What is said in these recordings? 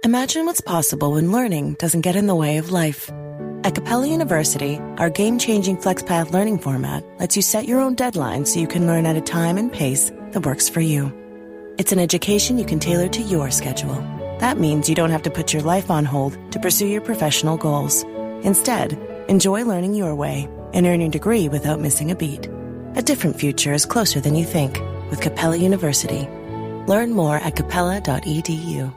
Imagine what's possible when learning doesn't get in the way of life. At Capella University, our game-changing FlexPath learning format lets you set your own deadlines so you can learn at a time and pace that works for you. It's an education you can tailor to your schedule. That means you don't have to put your life on hold to pursue your professional goals. Instead, enjoy learning your way and earn your degree without missing a beat. A different future is closer than you think with Capella University. Learn more at capella.edu.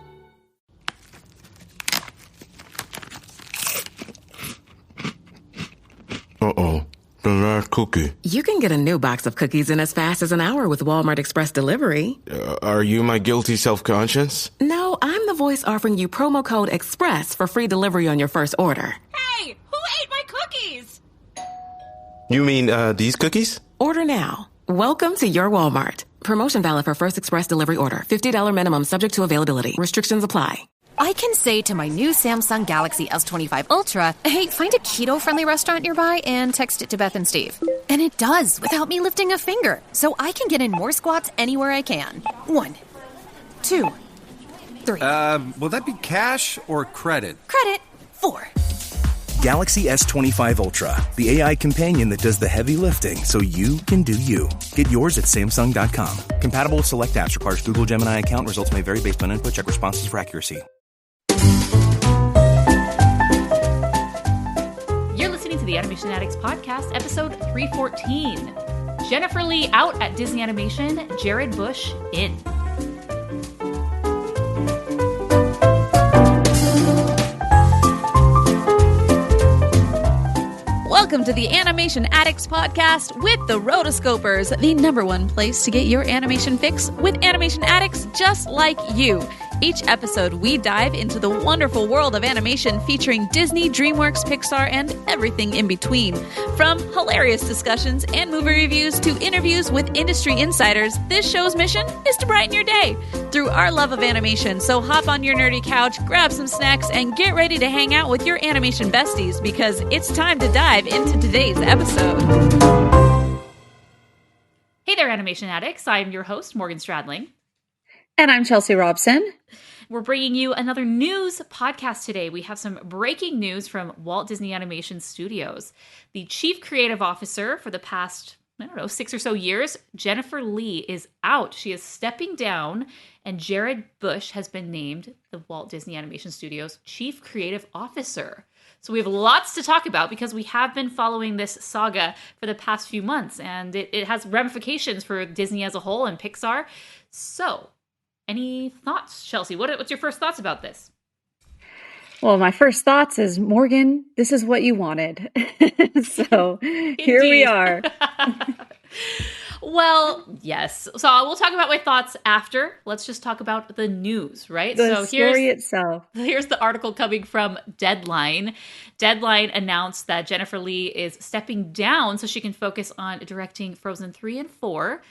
Uh-oh, the last cookie. You can get a new box of cookies in as fast as an hour with Walmart Express Delivery. Are you my guilty self-conscience? No, I'm the voice offering you promo code EXPRESS for free delivery on your first order. Hey, who ate my cookies? You mean, these cookies? Order now. Welcome to your Walmart. Promotion valid for first express delivery order. $50 minimum subject to availability. Restrictions apply. I can say to my new Samsung Galaxy S25 Ultra, hey, find a keto-friendly restaurant nearby and text it to Beth and Steve. And it does, without me lifting a finger. So I can get in more squats anywhere I can. 1, 2, 3. Will that be cash or credit? Credit. 4. Galaxy S25 Ultra, the AI companion that does the heavy lifting so you can do you. Get yours at Samsung.com. Compatible with select apps. Requires Google Gemini account. Results may vary based on input. Check responses for accuracy. You're listening to the Animation Addicts Podcast, episode 314. Jennifer Lee out at Disney Animation, Jared Bush in. Welcome to the Animation Addicts Podcast with the Rotoscopers, the #1 place to get your animation fix with animation addicts just like you. Each episode, we dive into the wonderful world of animation featuring Disney, DreamWorks, Pixar, and everything in between. From hilarious discussions and movie reviews to interviews with industry insiders, this show's mission is to brighten your day through our love of animation. So hop on your nerdy couch, grab some snacks, and get ready to hang out with your animation besties because it's time to dive into today's episode. Hey there, Animation Addicts. I'm your host, Morgan Stradling. And I'm Chelsea Robson. We're bringing you another news podcast today. We have some breaking news from Walt Disney Animation Studios. The chief creative officer for the past, 6 or so years, Jennifer Lee, is out. She is stepping down, and Jared Bush has been named the Walt Disney Animation Studios chief creative officer. So we have lots to talk about because we have been following this saga for the past few months, and it has ramifications for Disney as a whole and Pixar. So, any thoughts, Chelsea? What's your first thoughts about this? Well, my first thoughts is, Morgan, this is what you wanted. So here we are. Well, yes. So we'll talk about my thoughts after. Let's just talk about the news, right? The story itself. Here's the article coming from Deadline. Deadline announced that Jennifer Lee is stepping down so she can focus on directing Frozen 3 and 4.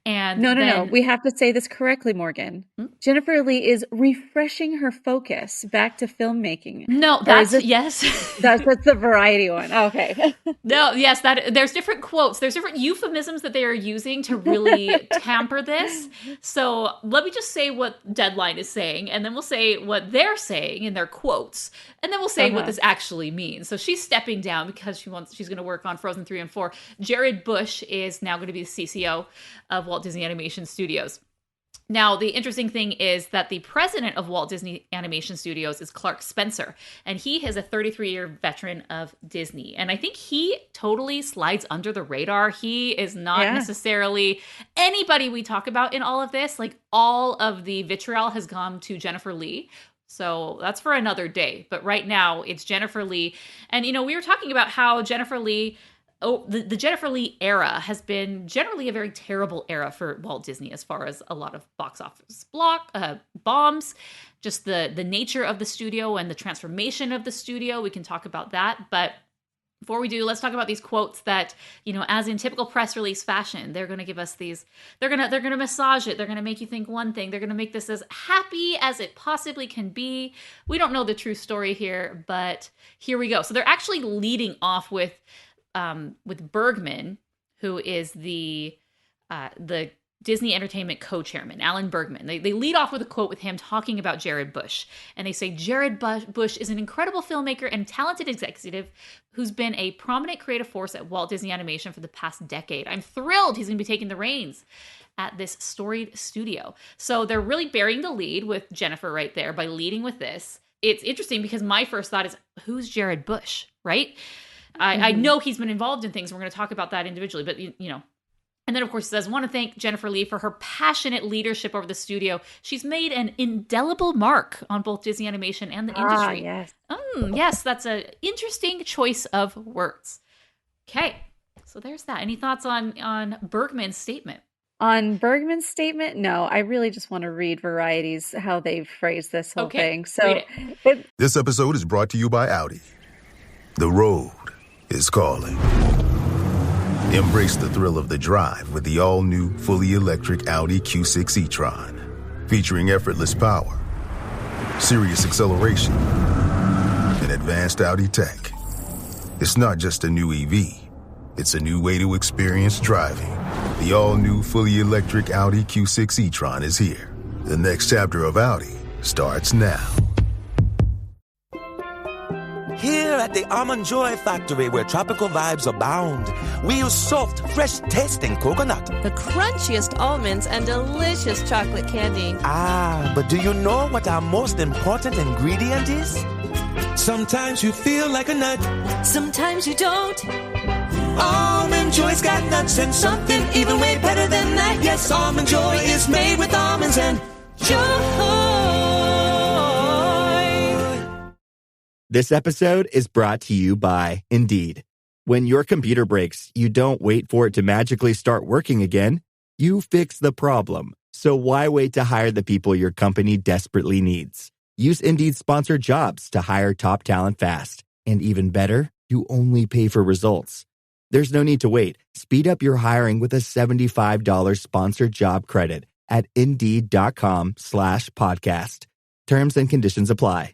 And No. We have to say this correctly, Morgan. Jennifer Lee is refreshing her focus back to filmmaking. No, yes. That's the variety one. Okay. No, yes, there's different quotes. There's different euphemisms that they are using to really tamper this. So let me just say what Deadline is saying, and then we'll say what they're saying in their quotes, and then we'll say what this actually means. So she's stepping down because she's going to work on Frozen 3 and 4. Jared Bush is now going to be the CCO of Walt Disney Animation Studios. Now, the interesting thing is that the president of Walt Disney Animation Studios is Clark Spencer, and he is a 33-year veteran of Disney. And I think he totally slides under the radar. He is not necessarily anybody we talk about in all of this. Like, all of the vitriol has gone to Jennifer Lee. So that's for another day. But right now, it's Jennifer Lee. And, we were talking about how Jennifer Lee... the Jennifer Lee era has been generally a very terrible era for Walt Disney as far as a lot of box office bombs, just the nature of the studio and the transformation of the studio. We can talk about that. But before we do, let's talk about these quotes that, as in typical press release fashion, they're going to give us these, they're going to massage it. They're going to make you think one thing. They're going to make this as happy as it possibly can be. We don't know the true story here, but here we go. So they're actually leading off with Bergman, who is the Disney Entertainment co-chairman, Alan Bergman. They lead off with a quote with him talking about Jared Bush. And they say, Jared Bush is an incredible filmmaker and talented executive who's been a prominent creative force at Walt Disney Animation for the past decade. I'm thrilled he's going to be taking the reins at this storied studio. So they're really bearing the lead with Jennifer right there by leading with this. It's interesting because my first thought is, who's Jared Bush, right? I know he's been involved in things. We're going to talk about that individually, but you know. And then, of course, it says, want to thank Jennifer Lee for her passionate leadership over the studio. She's made an indelible mark on both Disney Animation and the industry. Yes. Yes, that's an interesting choice of words. Okay, so there's that. Any thoughts on Bergman's statement? On Bergman's statement, no. I really just want to read Variety's, how they phrase this whole thing. So This episode is brought to you by Audi. The road is calling. Embrace the thrill of the drive with the all-new, fully electric Audi Q6 e-tron. Featuring effortless power, serious acceleration, and advanced Audi tech. It's not just a new EV. It's a new way to experience driving. The all-new, fully electric Audi Q6 e-tron is here. The next chapter of Audi starts now. Here at the Almond Joy Factory, where tropical vibes abound, we use soft, fresh-tasting coconut. The crunchiest almonds and delicious chocolate candy. Ah, but do you know what our most important ingredient is? Sometimes you feel like a nut. Sometimes you don't. Almond Joy's got nuts and something even way better than that. Yes, Almond Joy is made with almonds and joy. This episode is brought to you by Indeed. When your computer breaks, you don't wait for it to magically start working again. You fix the problem. So why wait to hire the people your company desperately needs? Use Indeed's sponsored jobs to hire top talent fast. And even better, you only pay for results. There's no need to wait. Speed up your hiring with a $75 sponsored job credit at Indeed.com/podcast. Terms and conditions apply.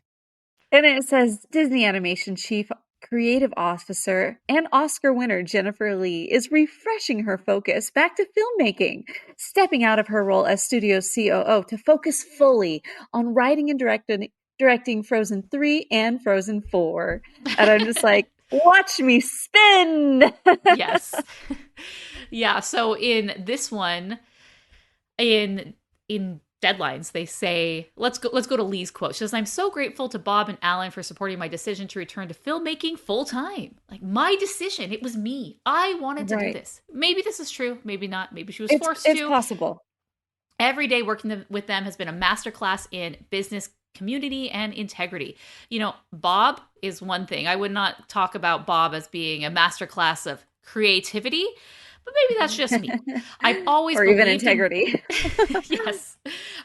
And it says Disney Animation Chief Creative Officer and Oscar winner Jennifer Lee is refreshing her focus back to filmmaking, stepping out of her role as studio COO to focus fully on writing and directing Frozen 3 and Frozen 4. And I'm just like, watch me spin! Yes. Yeah, so in this one, in deadlines, they say, let's go to Lee's quote. She says, I'm so grateful to Bob and Alan for supporting my decision to return to filmmaking full time. Like, my decision. It was me. I wanted to do this. Maybe this is true. Maybe not. Maybe she was forced to. It's possible. Every day working with them has been a masterclass in business community and integrity. You know, Bob is one thing. I would not talk about Bob as being a masterclass of creativity, but maybe that's just me. I've always or even integrity. Yes.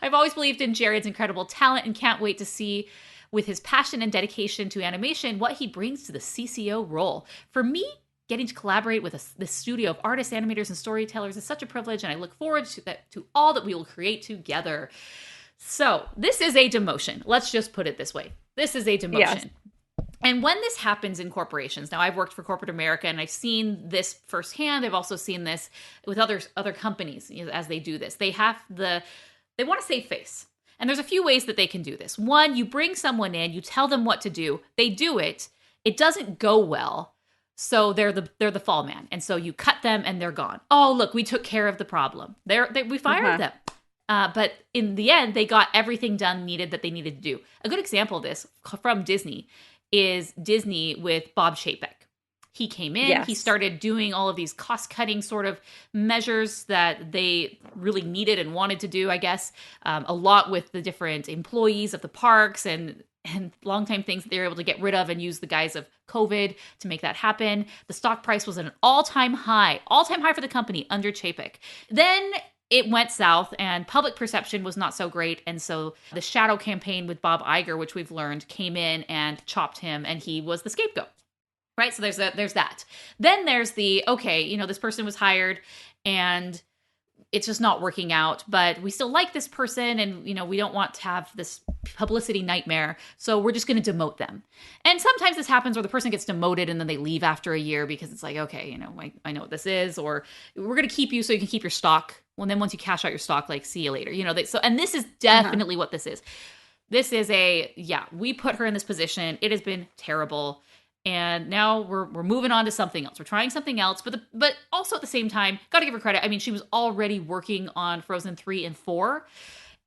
I've always believed in Jared's incredible talent and can't wait to see, with his passion and dedication to animation, what he brings to the CCO role. For me, getting to collaborate with this studio of artists, animators, and storytellers is such a privilege, and I look forward to all that we will create together. So this is a demotion. Let's just put it this way. This is a demotion. Yes. And when this happens in corporations, now I've worked for corporate America and I've seen this firsthand. I've also seen this with other companies as they do this. They want to save face. And there's a few ways that they can do this. One, you bring someone in, you tell them what to do. They do it. It doesn't go well. So they're the fall man. And so you cut them and they're gone. Oh, look, we took care of the problem. We fired them. But in the end, they got everything done that they needed to do. A good example of this from Disney is Disney with Bob Chapek. He came in, He started doing all of these cost-cutting sort of measures that they really needed and wanted to do, I guess, a lot with the different employees of the parks and longtime things that they were able to get rid of and use the guise of COVID to make that happen. The stock price was at an all-time high for the company under Chapek. Then it went south and public perception was not so great. And so the shadow campaign with Bob Iger, which we've learned, came in and chopped him and he was the scapegoat. Right? So there's that. Then there's this person was hired and it's just not working out, but we still like this person, and we don't want to have this publicity nightmare, so we're just going to demote them. And sometimes this happens where the person gets demoted and then they leave after a year because it's like, okay, I know what this is, or we're going to keep you so you can keep your stock. Well, then once you cash out your stock, like, see you later. And this is definitely what this is. This is we put her in this position. It has been terrible. And now we're moving on to something else. We're trying something else, but also at the same time, got to give her credit. I mean, she was already working on Frozen 3 and 4.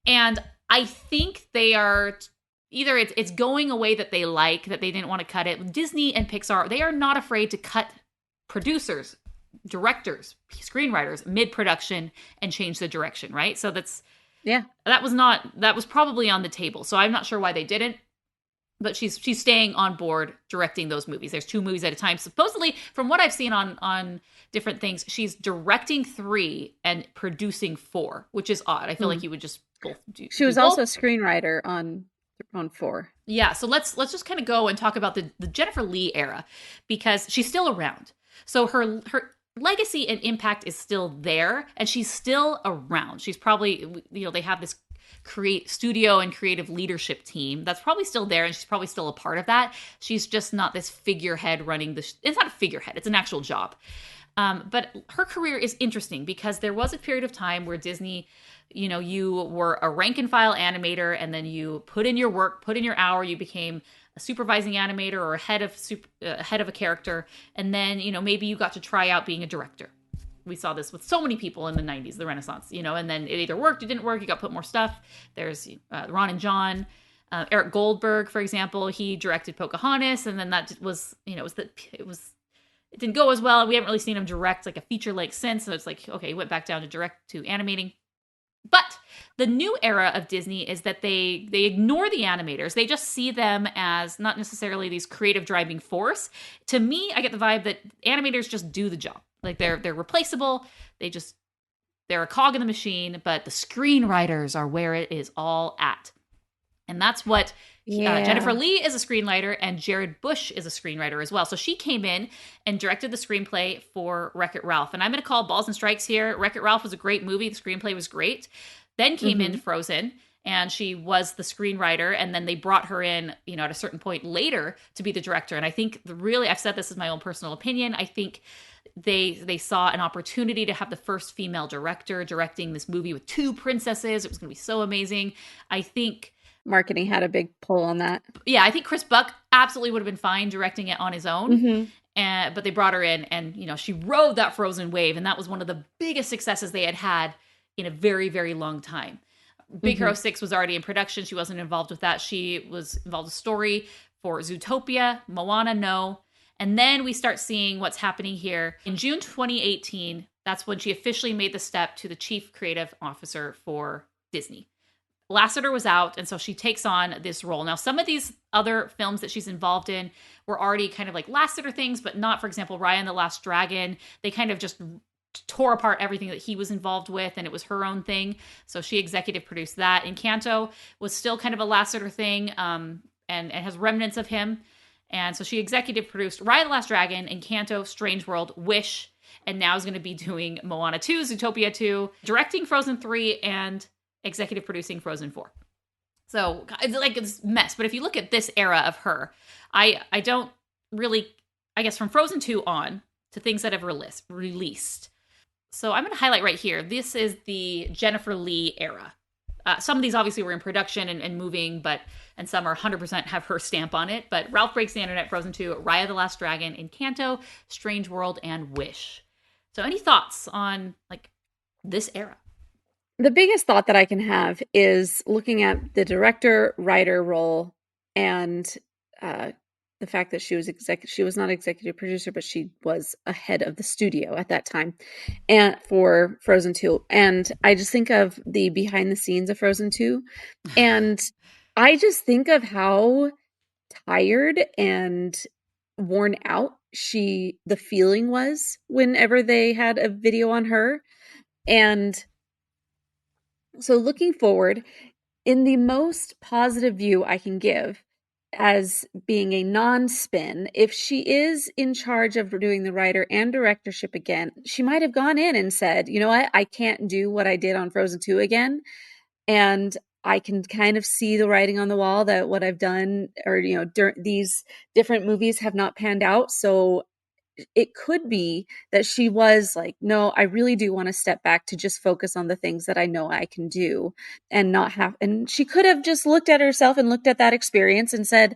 And I think they are either it's going away that they like, that they didn't want to cut it. Disney and Pixar, they are not afraid to cut producers, directors, screenwriters mid-production and change the direction, right? So that was probably on the table. So I'm not sure why they didn't. But she's staying on board directing those movies. There's 2 movies at a time. Supposedly, from what I've seen on different things, she's directing 3 and producing 4, which is odd. I feel like you would just both do. She was also a screenwriter on 4. Yeah, so let's just kind of go and talk about the Jennifer Lee era, because she's still around. So her legacy and impact is still there, and she's still around. She's probably, they have this studio and creative leadership team that's probably still there, and she's probably still a part of that. She's just not this figurehead running it's not a figurehead, it's an actual job. But her career is interesting because there was a period of time where Disney, you were a rank and file animator, and then you put in your work, put in your hour, you became a supervising animator or a head of a character, and then maybe you got to try out being a director. We saw this with so many people in the 90s, the Renaissance, and then it either worked, it didn't work, you got put more stuff. There's Ron and John, Eric Goldberg, for example, he directed Pocahontas, and then that was, it didn't go as well. We haven't really seen him direct like a feature length since, so it's like, okay, he went back down to animating. But the new era of Disney is that they ignore the animators. They just see them as not necessarily these creative driving force. To me, I get the vibe that animators just do the job. Like they're replaceable. They're a cog in the machine, but the screenwriters are where it is all at. And that's what Jennifer Lee is a screenwriter, and Jared Bush is a screenwriter as well. So she came in and directed the screenplay for Wreck-It Ralph. And I'm going to call balls and strikes here. Wreck-It Ralph was a great movie. The screenplay was great. Then came in Frozen, and she was the screenwriter. And then they brought her in, at a certain point later to be the director. And I think I've said this as my own personal opinion. I think they saw an opportunity to have the first female director directing this movie with 2 princesses. It was going to be so amazing. I think marketing had a big pull on that. Yeah, I think Chris Buck absolutely would have been fine directing it on his own. But they brought her in, and she rode that Frozen wave, and that was one of the biggest successes they had in a very, very long time. Big Hero 6 was already in production. She wasn't involved with that. She was involved with story for Zootopia, Moana, no. And then we start seeing what's happening here. In June 2018, that's when she officially made the step to the chief creative officer for Disney. Lasseter was out, and so she takes on this role. Now, some of these other films that she's involved in were already kind of like Lasseter things, but not, for example, Raya and the Last Dragon. They kind of just tore apart everything that he was involved with, and it was her own thing. So she executive produced that. Encanto was still kind of a Lasseter thing, and has remnants of him. And so she executive produced Raya the Last Dragon, Encanto, Strange World, Wish, and now is going to be doing Moana 2, Zootopia 2, directing Frozen 3, and executive producing Frozen 4. So it's like it's a mess. But if you look at this era of her, I don't really, I guess from Frozen 2 on to things that have released. So I'm going to highlight right here. This is the Jennifer Lee era. Some of these obviously were in production and moving, and some are 100% have her stamp on it. But Ralph Breaks the Internet, Frozen 2, Raya the Last Dragon, Encanto, Strange World, and Wish. So any thoughts on like this era? The biggest thought that I can have is looking at the director-writer role and the fact that she was not executive producer, but she was a head of the studio at that time, and for Frozen 2. And I just think of the behind the scenes of Frozen 2, and I just think of how tired and worn out the feeling was whenever they had a video on her. And so looking forward, in the most positive view I can give, as being a non-spin, if she is in charge of doing the writer and directorship again, she might have gone in and said, you know what, I can't do what I did on Frozen 2 again. And I can kind of see the writing on the wall that what I've done, or, you know, these different movies have not panned out. So it could be that she was like, no, I really do want to step back to just focus on the things that I know I can do and not have, and she could have just looked at herself and looked at that experience and said,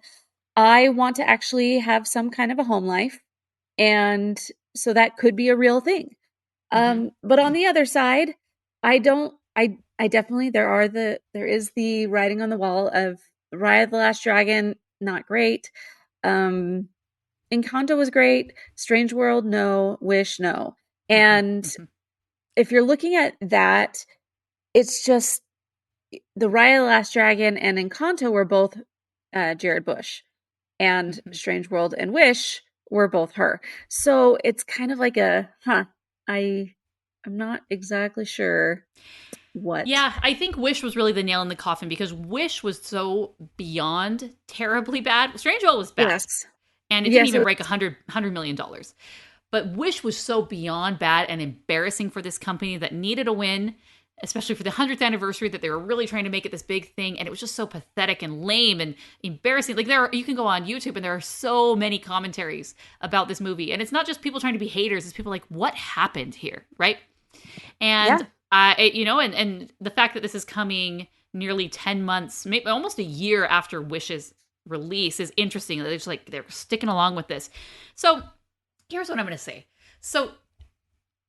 I want to actually have some kind of a home life. And so that could be a real thing. But on the other side, I definitely, there is the writing on the wall of Raya the Last Dragon, not great. Encanto was great. Strange World, no. Wish, no. And if you're looking at that, it's just the Raya the Last Dragon and Encanto were both Jared Bush, and Strange World and Wish were both her. So it's kind of like I'm not exactly sure what. Yeah, I think Wish was really the nail in the coffin, because Wish was so beyond terribly bad. Strange World was bad. Yes. And it didn't even break $100 million. But Wish was so beyond bad and embarrassing for this company that needed a win, especially for the 100th anniversary, that they were really trying to make it this big thing. And it was just so pathetic and lame and embarrassing. Like, you can go on YouTube and there are so many commentaries about this movie. And it's not just people trying to be haters. It's people like, what happened here? Right. And, and the fact that this is coming nearly 10 months, maybe almost a year after Wish's release is interesting. They're sticking along with this. So here's what I'm going to say. So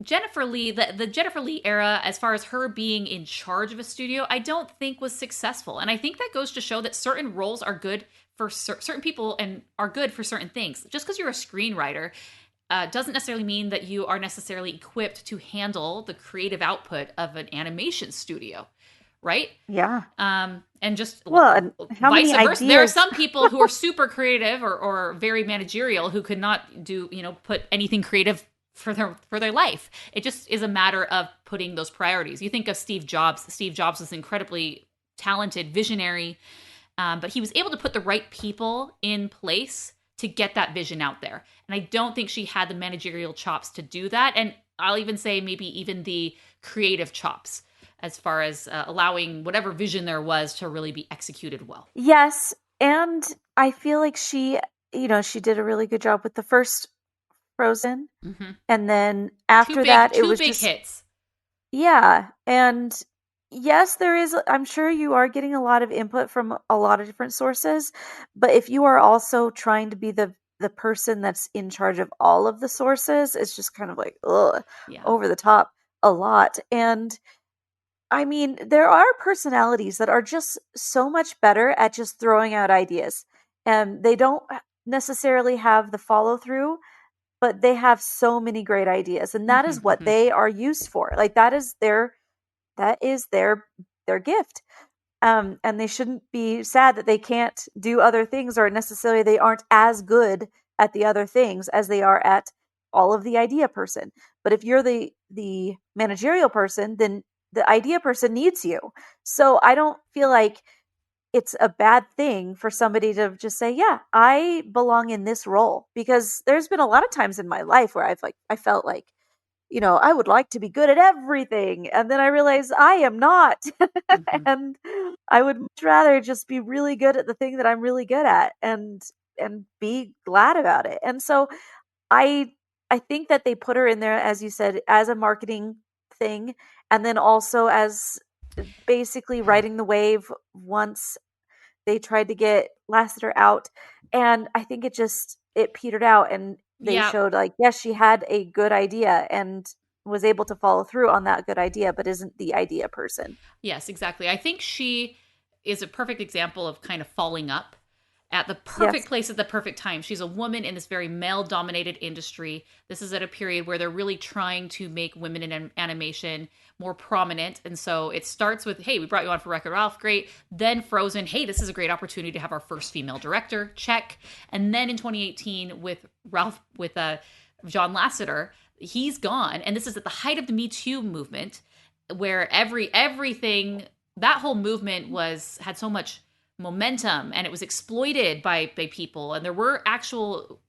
Jennifer Lee, the Jennifer Lee era, as far as her being in charge of a studio, I don't think was successful. And I think that goes to show that certain roles are good for certain people and are good for certain things. Just because you're a screenwriter doesn't necessarily mean that you are necessarily equipped to handle the creative output of an animation studio. Right? Yeah. And just how vice many versa. ideas? There are some people who are super creative or very managerial who could not do, put anything creative for their life. It just is a matter of putting those priorities. You think of Steve Jobs. Steve Jobs was incredibly talented, visionary, but he was able to put the right people in place to get that vision out there. And I don't think she had the managerial chops to do that. And I'll even say maybe even the creative chops, as far as allowing whatever vision there was to really be executed well. Yes. And I feel like she did a really good job with the first Frozen. And then after that, it was two big just hits. Yeah. And yes, I'm sure you are getting a lot of input from a lot of different sources. But if you are also trying to be the person that's in charge of all of the sources, it's just kind of like, over the top a lot. And I mean, there are personalities that are just so much better at just throwing out ideas, and they don't necessarily have the follow through, but they have so many great ideas, and that is what they are used for. Like that is their gift. And they shouldn't be sad that they can't do other things, or necessarily they aren't as good at the other things as they are at all of the idea person. But if you're the managerial person, then the idea person needs you. So I don't feel like it's a bad thing for somebody to just say, yeah, I belong in this role, because there's been a lot of times in my life where I felt like, I would like to be good at everything. And then I realized I am not. And I would much rather just be really good at the thing that I'm really good at and be glad about it. And so I think that they put her in there, as you said, as a marketing thing, and then also as basically riding the wave once they tried to get Lasseter out. And I think it petered out, and they showed like, yes, she had a good idea and was able to follow through on that good idea, but isn't the idea person. Yes, exactly. I think she is a perfect example of kind of falling up at the perfect place at the perfect time. She's a woman in this very male-dominated industry. This is at a period where they're really trying to make women in animation more prominent. And so it starts with, hey, we brought you on for Wreck-It Ralph, great. Then Frozen, hey, this is a great opportunity to have our first female director, check. And then in 2018 with John Lasseter, he's gone. And this is at the height of the Me Too movement, where everything, that whole movement had so much momentum, and it was exploited by people. And there were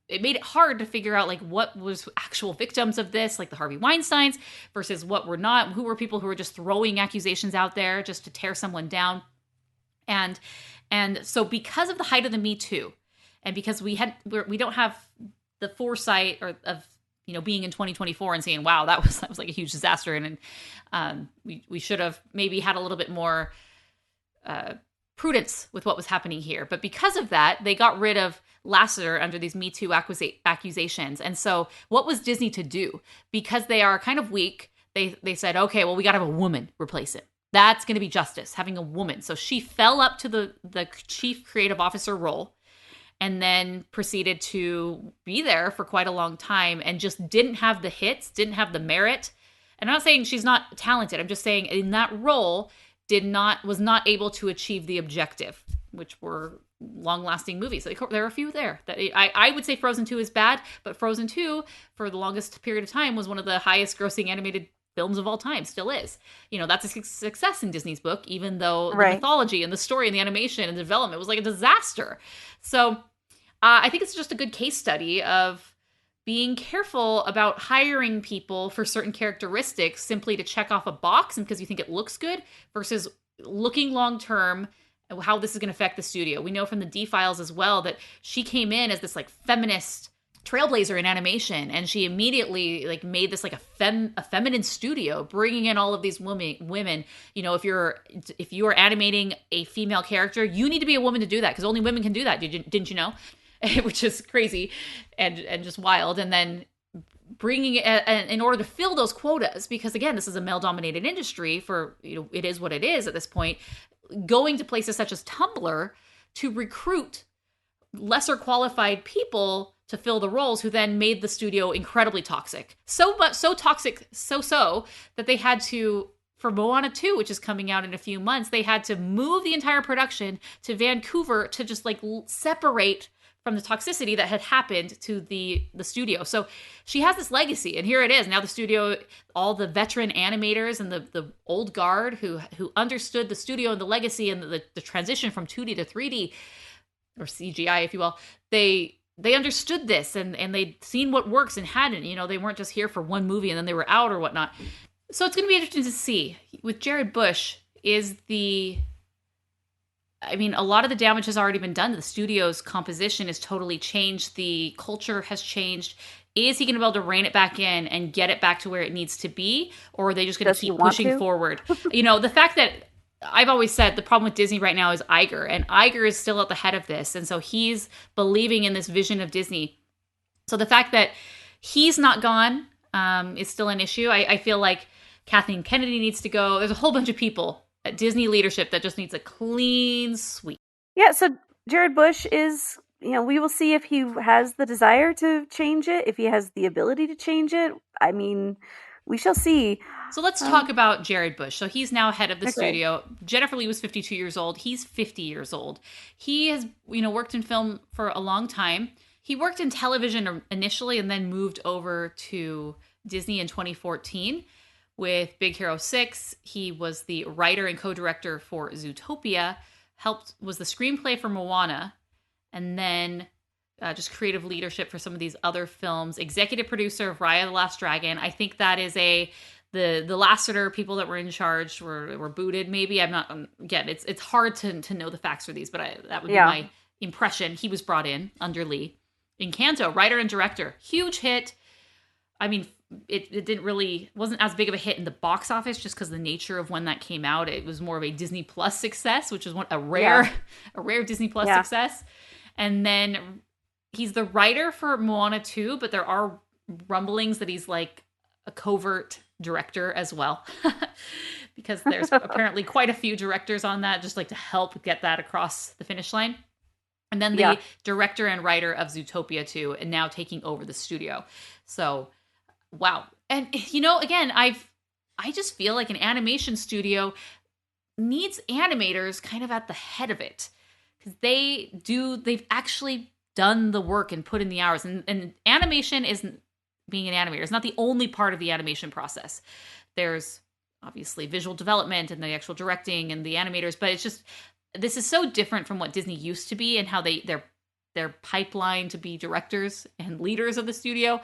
it made it hard to figure out like what was actual victims of this, like the Harvey Weinsteins versus what were not, who were people who were just throwing accusations out there just to tear someone down. And so because of the height of the Me Too, and because we don't have the foresight of being in 2024 and saying, wow, that was like a huge disaster. And we should have maybe had a little bit more prudence with what was happening here. But because of that, they got rid of Lasseter under these Me Too accusations. And so what was Disney to do? Because they are kind of weak, they said, okay, well, we got to have a woman replace it. That's going to be justice, having a woman. So she fell up to the chief creative officer role, and then proceeded to be there for quite a long time and just didn't have the hits, didn't have the merit. And I'm not saying she's not talented. I'm just saying in that role was not able to achieve the objective, which were long-lasting movies. There are a few there. That I would say Frozen 2 is bad, but Frozen 2, for the longest period of time, was one of the highest-grossing animated films of all time, still is. That's a success in Disney's book, even though the mythology and the story and the animation and the development was like a disaster. So I think it's just a good case study of being careful about hiring people for certain characteristics simply to check off a box and because you think it looks good, versus looking long-term how this is going to affect the studio. We know from the D-Files as well that she came in as this like feminist trailblazer in animation, and she immediately like made this like a feminine studio, bringing in all of these women. If you are animating a female character, you need to be a woman to do that, because only women can do that. Didn't you know? Which is crazy and just wild. And then bringing it in order to fill those quotas, because again, this is a male-dominated industry. It is what it is at this point. Going to places such as Tumblr to recruit lesser qualified people to fill the roles, who then made the studio incredibly toxic. So toxic that they had to, for Moana 2, which is coming out in a few months, they had to move the entire production to Vancouver to just like separate from the toxicity that had happened to the studio. So she has this legacy, and here it is. Now the studio, all the veteran animators and the old guard who understood the studio and the legacy and the transition from 2D to 3D, or CGI, if you will, they understood this and they'd seen what works and hadn't. They weren't just here for one movie and then they were out or whatnot. So it's going to be interesting to see. With Jared Bush, a lot of the damage has already been done. The studio's composition has totally changed. The culture has changed. Is he going to be able to rein it back in and get it back to where it needs to be? Or are they just going to keep pushing forward? The fact that I've always said the problem with Disney right now is Iger, and Iger is still at the head of this. And so he's believing in this vision of Disney. So the fact that he's not gone is still an issue. I feel like Kathleen Kennedy needs to go. There's a whole bunch of people at Disney leadership that just needs a clean sweep. Yeah, so Jared Bush is, we will see if he has the desire to change it, if he has the ability to change it. We shall see. So let's talk about Jared Bush. So he's now head of the studio. Jennifer Lee was 52 years old. He's 50 years old. He has, worked in film for a long time. He worked in television initially and then moved over to Disney in 2014 with Big Hero 6. He was the writer and co-director for Zootopia, was the screenplay for Moana, and then just creative leadership for some of these other films. Executive producer of Raya the Last Dragon. I think that is the Lasseter people that were in charge were booted. Maybe I'm not. Again, it's hard to know the facts for these, but that would be my impression. He was brought in under Lee. Encanto, writer and director, huge hit. It wasn't as big of a hit in the box office just because the nature of when that came out. It was more of a Disney Plus success, which is a rare Disney Plus success. And then he's the writer for Moana 2, but there are rumblings that he's like a covert director as well. Because there's apparently quite a few directors on that, just like to help get that across the finish line. And then the director and writer of Zootopia 2, and now taking over the studio. So, wow. And, again, I just feel like an animation studio needs animators kind of at the head of it. Because they've actually done the work and put in the hours. And animation isn't, being an animator is not the only part of the animation process. There's obviously visual development and the actual directing and the animators, but it's just this is so different from what Disney used to be and how their pipeline to be directors and leaders of the studio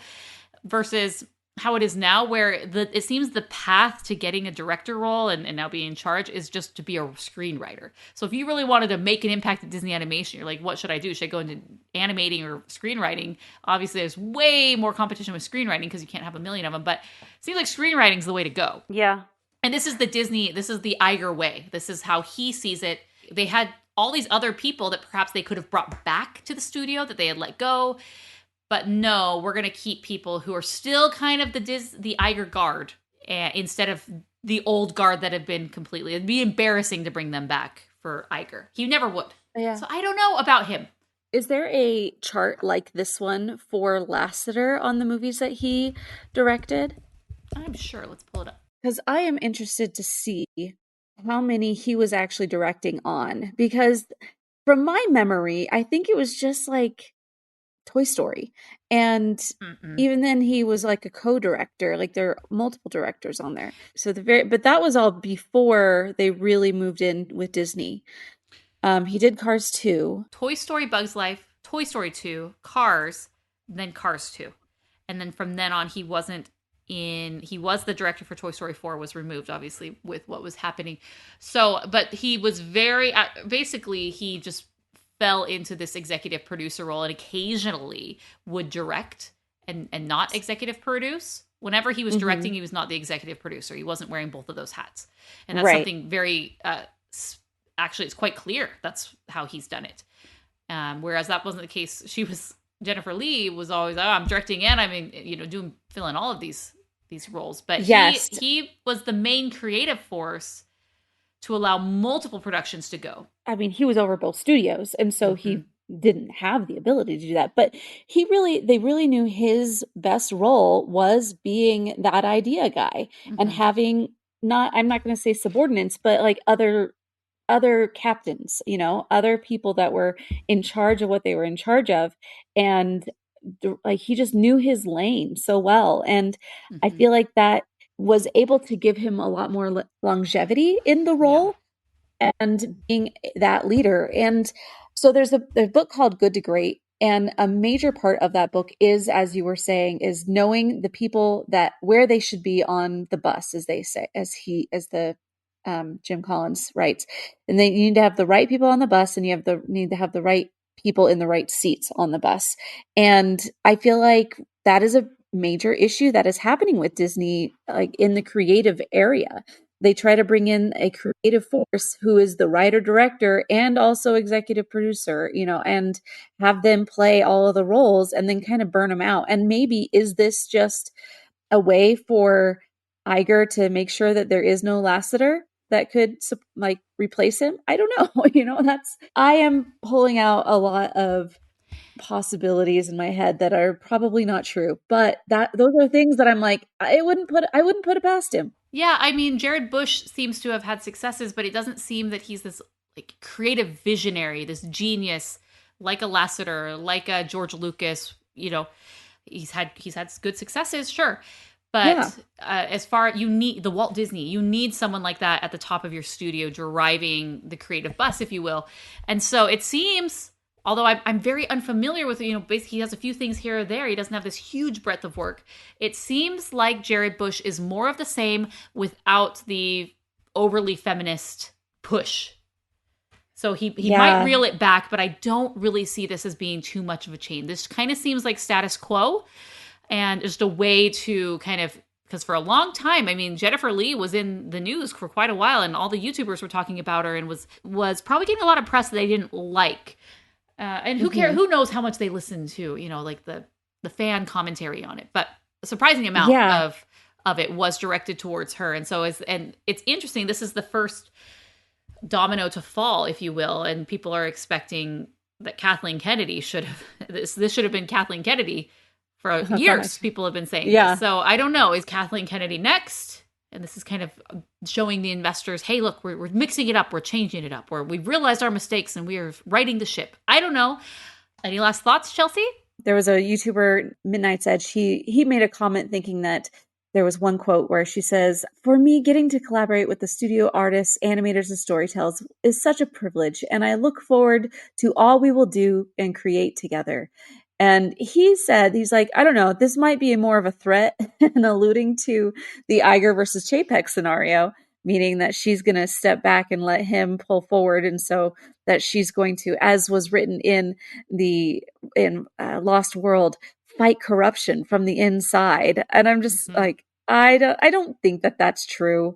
versus how it is now, where it seems the path to getting a director role and now being in charge is just to be a screenwriter. So if you really wanted to make an impact at Disney Animation, you're like, what should I do? Should I go into animating or screenwriting? Obviously, there's way more competition with screenwriting because you can't have a million of them, but it seems like screenwriting is the way to go. Yeah. And this is the Iger way. This is how he sees it. They had all these other people that perhaps they could have brought back to the studio that they had let go. But no, we're going to keep people who are still kind of the Iger guard instead of the old guard that have been completely. It'd be embarrassing to bring them back for Iger. He never would. Yeah. So I don't know about him. Is there a chart like this one for Lasseter on the movies that he directed? I'm sure. Let's pull it up. Because I am interested to see how many he was actually directing on. Because from my memory, I think it was just like Toy Story. And even then he was like a co-director, like there are multiple directors on there. So but that was all before they really moved in with Disney. He did Cars 2. Toy Story, Bug's Life, Toy Story 2, Cars, then Cars 2. And then from then on he was the director for Toy Story 4, was removed obviously with what was happening. So, but he was basically he just fell into this executive producer role and occasionally would direct and not executive produce. Whenever he was directing, he was not the executive producer. He wasn't wearing both of those hats. And that's something very, actually, it's quite clear. That's how he's done it. Whereas that wasn't the case. Jennifer Lee was always, I'm directing and filling all of these roles. But he was the main creative force to allow multiple productions to go. I mean, he was over both studios, and so he didn't have the ability to do that. But they really knew his best role was being that idea guy and having I'm not going to say subordinates, but like other captains, other people that were in charge of what they were in charge of. And like, he just knew his lane so well. And I feel like that was able to give him a lot more longevity in the role and being that leader. And so there's a book called Good to Great. And a major part of that book is, as you were saying, is knowing the people where they should be on the bus, as they say, as Jim Collins writes. And then you need to have the right people on the bus, and you need to have the right people in the right seats on the bus. And I feel like that is a major issue that is happening with Disney, like in the creative area. They try to bring in a creative force who is the writer, director, and also executive producer, and have them play all of the roles and then kind of burn them out. And maybe is this just a way for Iger to make sure that there is no Lasseter that could like replace him? I don't know. I am pulling out a lot of possibilities in my head that are probably not true, but those are things that I'm like, I wouldn't put it past him. Yeah, I mean, Jared Bush seems to have had successes, but it doesn't seem that he's this like creative visionary, this genius, like a Lasseter, like a George Lucas. He's had good successes, sure, but as far you need the Walt Disney, you need someone like that at the top of your studio, driving the creative bus, if you will. And so it seems, although I'm very unfamiliar with, basically he has a few things here or there. He doesn't have this huge breadth of work. It seems like Jared Bush is more of the same without the overly feminist push. So he might reel it back, but I don't really see this as being too much of a change. This kind of seems like status quo and just a way to kind of, because for a long time, I mean, Jennifer Lee was in the news for quite a while and all the YouTubers were talking about her and was probably getting a lot of press that they didn't like. And who cares? Who knows how much they listen to, like the fan commentary on it. But a surprising amount of it was directed towards her. And so it's interesting. This is the first domino to fall, if you will. And people are expecting that Kathleen Kennedy this should have been Kathleen Kennedy for years. People have been saying this. So I don't know. Is Kathleen Kennedy next? And this is kind of showing the investors, hey, look, we're mixing it up. We're changing it up. We've realized our mistakes and we are righting the ship. I don't know. Any last thoughts, Chelsea? There was a YouTuber, Midnight's Edge. He made a comment thinking that there was one quote where she says, "For me, getting to collaborate with the studio artists, animators, and storytellers is such a privilege, and I look forward to all we will do and create together." And he said, he's like, I don't know, this might be more of a threat and alluding to the Iger versus Chapek scenario, meaning that she's going to step back and let him pull forward. And so that she's going to, as was written in Lost World, fight corruption from the inside. And I'm just like, I don't think that that's true.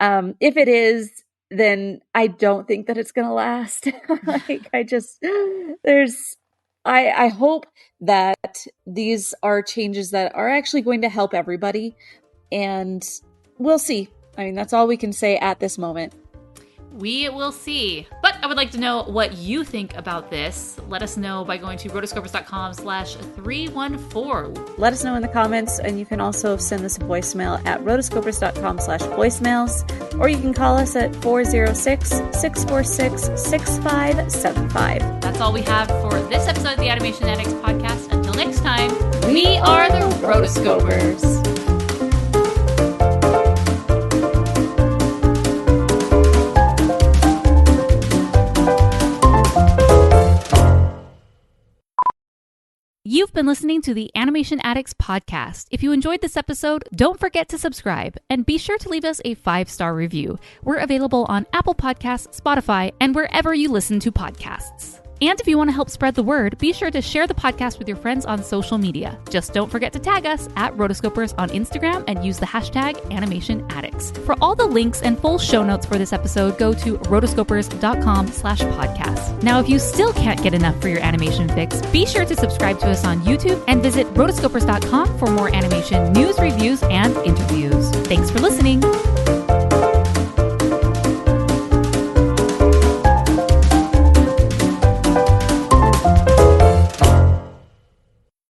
If it is, then I don't think that it's going to last. I hope that these are changes that are actually going to help everybody, and we'll see. I mean, that's all we can say at this moment. We will see. But I would like to know what you think about this. Let us know by going to rotoscopers.com/314. Let us know in the comments, and you can also send us a voicemail at rotoscopers.com/voicemails, or you can call us at 406-646-6575. That's all we have for this episode of the Animation Addicts Podcast. Until next time, we are the Rotoscopers. You've been listening to the Animation Addicts Podcast. If you enjoyed this episode, don't forget to subscribe and be sure to leave us a 5-star review. We're available on Apple Podcasts, Spotify, and wherever you listen to podcasts. And if you want to help spread the word, be sure to share the podcast with your friends on social media. Just don't forget to tag us at Rotoscopers on Instagram and use the hashtag Animation Addicts. For all the links and full show notes for this episode, go to rotoscopers.com/podcast. Now, if you still can't get enough for your animation fix, be sure to subscribe to us on YouTube and visit rotoscopers.com for more animation news, reviews, and interviews. Thanks for listening.